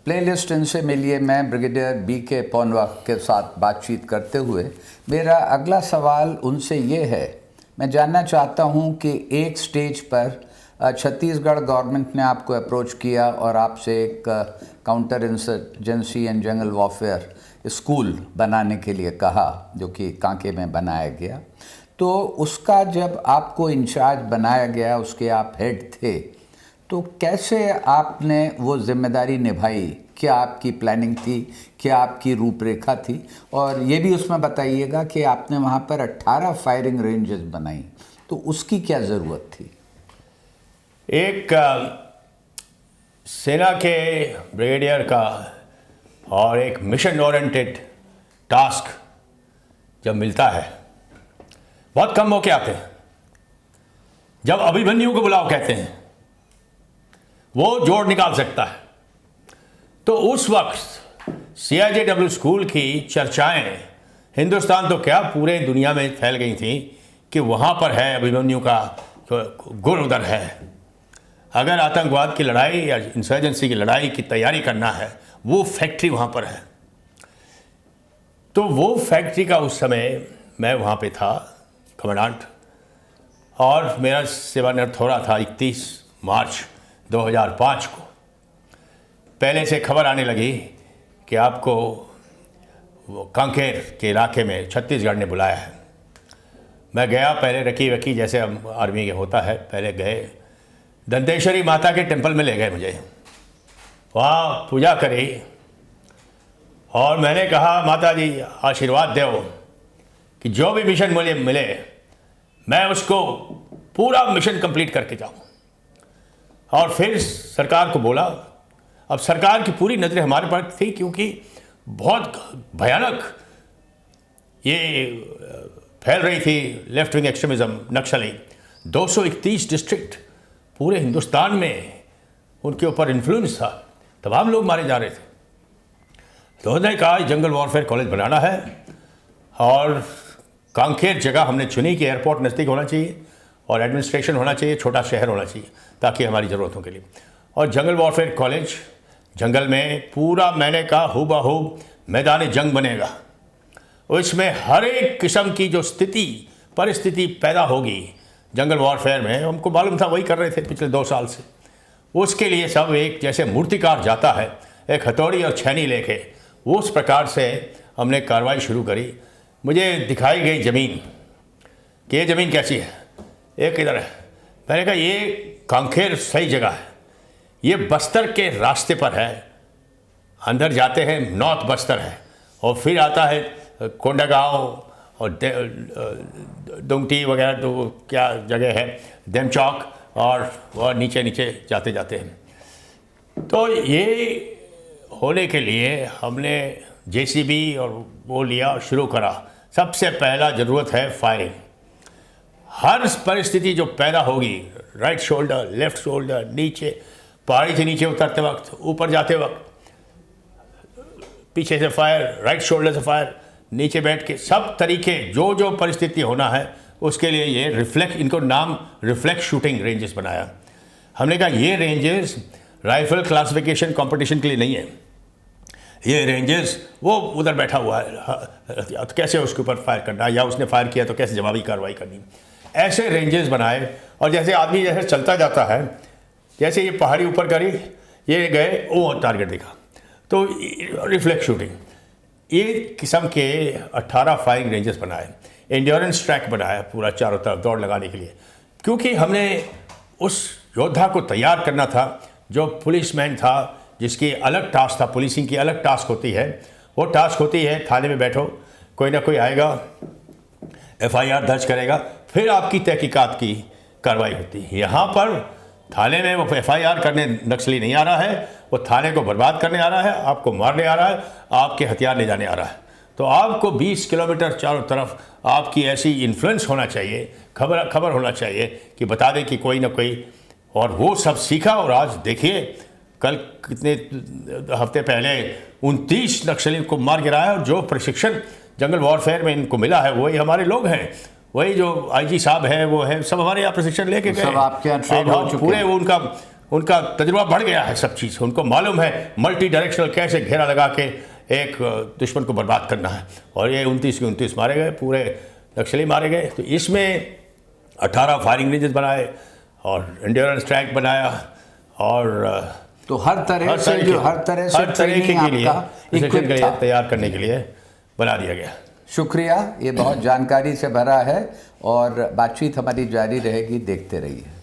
Playlist इनसे मिलिए मैं ब्रिगेडियर BK पौनवा के साथ बातचीत करते हुए मेरा अगला सवाल उनसे ये है, मैं जानना चाहता हूँ कि एक स्टेज पर छत्तीसगढ़ गवर्नमेंट ने आपको अप्रोच किया और आपसे एक counter insurgency and jungle warfare school बनाने के लिए कहा, जो कि कांके में बनाया गया। तो उसका जब आपको इंचार्ज बनाया गया, उसके आप हेड थे, तो कैसे आपने वो जिम्मेदारी निभाई? क्या आपकी प्लानिंग थी, क्या आपकी रूपरेखा थी? और ये भी उसमें बताइएगा कि आपने वहाँ पर 18 फायरिंग रेंजेस बनाई, तो उसकी क्या ज़रूरत थी? एक सेना के ब्रिगेडियर का और एक मिशन ओरिएंटेड टास्क जब मिलता है, बहुत कम मौके आते हैं। जब अभिमन्यु को बुलाओ कहते हैं, वो जोड़ निकाल सकता है। तो उस वक्त CIJW स्कूल की चर्चाएं हिंदुस्तान तो क्या पूरे दुनिया में फैल गई थी कि वहाँ पर है अभिमन्यु का गुण उधर है। अगर आतंकवाद की लड़ाई या इंसर्जेंसी की लड़ाई की तैयारी करना है, वो फैक्ट्री वहाँ पर है। तो वो फैक्ट्री का उस समय मैं वहाँ पे था कमांडेंट, और मेरा सेवानिवृत्त हो रहा था 31 मार्च 2005 को। पहले से खबर आने लगी कि आपको वो कांकेर के इलाके में छत्तीसगढ़ ने बुलाया है। मैं गया, पहले रकी वकी जैसे हम आर्मी के होता है, पहले गए दंतेश्वरी माता के टेंपल में ले गए मुझे, वहाँ पूजा करी और मैंने कहा माता जी आशीर्वाद दो कि जो भी मिशन मुझे मिले मैं उसको पूरा मिशन कंप्लीट करके जाऊँ। और फिर सरकार को बोला। अब सरकार की पूरी नज़रें हमारे पर थी, क्योंकि बहुत भयानक ये फैल रही थी लेफ्ट विंग एक्सट्रीमिज़म, नक्सली। 231 डिस्ट्रिक्ट पूरे हिंदुस्तान में उनके ऊपर इन्फ्लुएंस था, तमाम लोग मारे जा रहे थे। तो उन्होंने कहा जंगल वॉरफेयर कॉलेज बनाना है, और कांकेर जगह हमने चुनी कि एयरपोर्ट नज़दीक होना चाहिए और एडमिनिस्ट्रेशन होना चाहिए, छोटा शहर होना चाहिए ताकि हमारी ज़रूरतों के लिए। और जंगल वॉरफेयर कॉलेज जंगल में पूरा, मैंने कहा हूबहू मैदान जंग बनेगा। इसमें हर एक किस्म की जो परिस्थिति पैदा होगी जंगल वॉरफेयर में, हमको मालूम था, वही कर रहे थे पिछले 2 साल से। उसके लिए सब एक जैसे मूर्तिकार जाता है एक हथौड़ी और छैनी लेके, वो उस प्रकार से हमने कार्रवाई शुरू करी। मुझे दिखाई गई ज़मीन कि ये ज़मीन कैसी है, एक इधर है। मैंने कहा ये कांकेर सही जगह है, ये बस्तर के रास्ते पर है, अंदर जाते हैं नॉर्थ बस्तर है, और फिर आता है कोंडागांव और दुंगटी वगैरह, तो क्या जगह है, देमचौक, और नीचे नीचे जाते जाते हैं। तो ये होने के लिए हमने JCB और वो लिया और शुरू करा। सबसे पहला ज़रूरत है फायरिंग। हर परिस्थिति जो पैदा होगी, राइट शोल्डर, लेफ्ट शोल्डर, नीचे, पहाड़ी से नीचे उतरते वक्त, ऊपर जाते वक्त, पीछे से फायर, राइट शोल्डर से फायर, नीचे बैठ के, सब तरीके जो जो परिस्थिति होना है उसके लिए ये इनको नाम रिफ्लेक्स शूटिंग रेंजेस बनाया। हमने कहा ये रेंजेस राइफल क्लासिफिकेशन कंपटीशन के लिए नहीं है, ये रेंजेस वो उधर बैठा हुआ है तो कैसे उसके ऊपर फायर करना, या उसने फायर किया तो कैसे जवाबी कार्रवाई करनी, ऐसे रेंजेस बनाए। और जैसे आदमी जैसे चलता जाता है, जैसे ये पहाड़ी ऊपर करी, ये गए, वो टारगेट दिखा, तो रिफ्लेक्स शूटिंग, ये किस्म के 18 फायरिंग रेंजेस बनाए। एंड्योरेंस ट्रैक बनाया पूरा चारों तरफ दौड़ लगाने के लिए, क्योंकि हमने उस योद्धा को तैयार करना था जो पुलिसमैन था, जिसकी अलग टास्क था। पुलिसिंग की अलग टास्क होती है, वो टास्क होती है थाने में बैठो, कोई ना कोई आएगा, FIR दर्ज करेगा, फिर आपकी तहकीकात की कार्रवाई होती है। यहाँ पर थाने में वो FIR करने नक्सली नहीं आ रहा है, वो थाने को बर्बाद करने आ रहा है, आपको मारने आ रहा है, आपके हथियार ले जाने आ रहा है। तो आपको 20 किलोमीटर चारों तरफ आपकी ऐसी इन्फ्लुएंस होना चाहिए, खबर होना चाहिए कि बता दें कि कोई ना कोई, और वो सब सीखा। और आज देखिए, कल कितने हफ्ते पहले 29 नक्सलियों को मार गिराया, और जो प्रशिक्षण जंगल वॉरफेयर में इनको मिला है वही हमारे लोग हैं, वही जो IG साहब हैं वो है, सब हमारे यहाँ प्रशिक्षण लेके गए, सब आपके यहाँ ट्रेन हो चुके पूरे हैं। उनका तजुर्बा बढ़ गया है सब चीज़, उनको मालूम है मल्टी डायरेक्शनल कैसे घेरा लगा के एक दुश्मन को बर्बाद करना है। और ये 29 के 29 मारे गए, पूरे नक्सली मारे गए। तो इसमें 18 फायरिंग रेंजेस बनाए और एंड्योरेंस ट्रैक बनाया और तो हर तरह से के लिए तैयार करने के लिए बना दिया गया। शुक्रिया, ये बहुत जानकारी से भरा है और बातचीत हमारी जारी रहेगी, देखते रहिए।